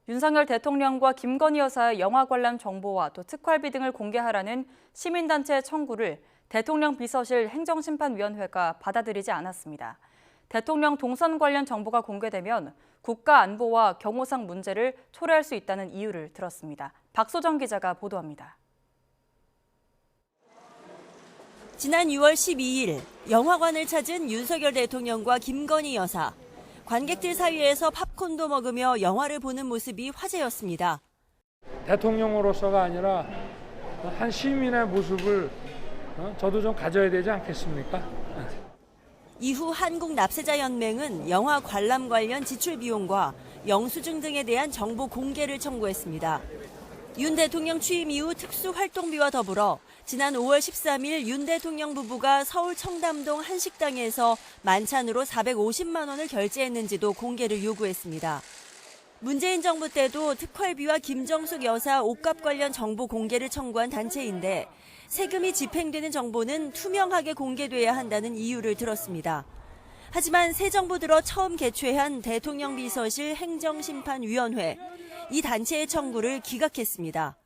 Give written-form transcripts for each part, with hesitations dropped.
윤석열 대통령과 김건희 여사의 영화 관람 정보와 또 특활비 등을 공개하라는 시민단체의 청구를 대통령 비서실 행정심판위원회가 받아들이지 않았습니다. 대통령 동선 관련 정보가 공개되면 국가 안보와 경호상 문제를 초래할 수 있다는 이유를 들었습니다. 박소정 기자가 보도합니다. 지난 6월 12일 영화관을 찾은 윤석열 대통령과 김건희 여사. 관객들 사이에서 팝콘도 먹으며 영화를 보는 모습이 화제였습니다. 대통령으로서가 아니라 한 시민의 모습을 저도 좀 가져야 되지 않겠습니까? 이후 한국납세자연맹은 영화 관람 관련 지출 비용과 영수증 등에 대한 정보 공개를 청구했습니다. 윤 대통령 취임 이후 특수활동비와 더불어 지난 5월 13일 윤 대통령 부부가 서울 청담동 한 식당에서 만찬으로 450만 원을 결제했는지도 공개를 요구했습니다. 문재인 정부 때도 특활비와 김정숙 여사 옷값 관련 정보 공개를 청구한 단체인데 세금이 집행되는 정보는 투명하게 공개돼야 한다는 이유를 들었습니다. 하지만 새 정부 들어 처음 개최한 대통령 비서실 행정심판위원회, 이 단체의 청구를 기각했습니다.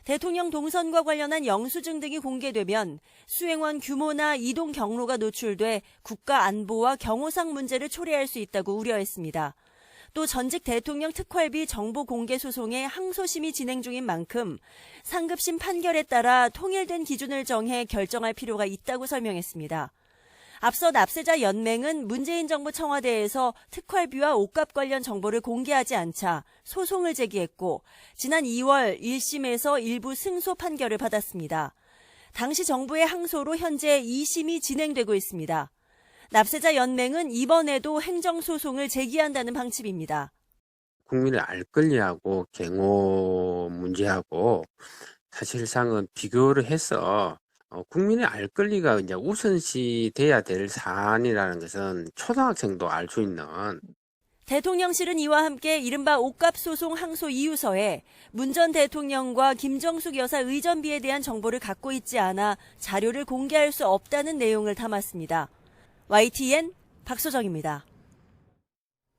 대통령 동선과 관련한 영수증 등이 공개되면 수행원 규모나 이동 경로가 노출돼 국가 안보와 경호상 문제를 초래할 수 있다고 우려했습니다. 또 전직 대통령 특활비 정보 공개 소송에 항소심이 진행 중인 만큼 상급심 판결에 따라 통일된 기준을 정해 결정할 필요가 있다고 설명했습니다. 앞서 납세자 연맹은 문재인 정부 청와대에서 특활비와 옷값 관련 정보를 공개하지 않자 소송을 제기했고 지난 2월 1심에서 일부 승소 판결을 받았습니다. 당시 정부의 항소로 현재 2심이 진행되고 있습니다. 납세자 연맹은 이번에도 행정소송을 제기한다는 방침입니다. 국민의 알 권리하고 경호 문제하고 사실상은 비교를 해서 국민의 알 권리가 이제 우선시 돼야 될 사안이라는 것은 초등학생도 알 수 있는. 대통령실은 이와 함께 이른바 옷값 소송 항소 이유서에 문 전 대통령과 김정숙 여사 의전비에 대한 정보를 갖고 있지 않아 자료를 공개할 수 없다는 내용을 담았습니다. YTN 박소정입니다.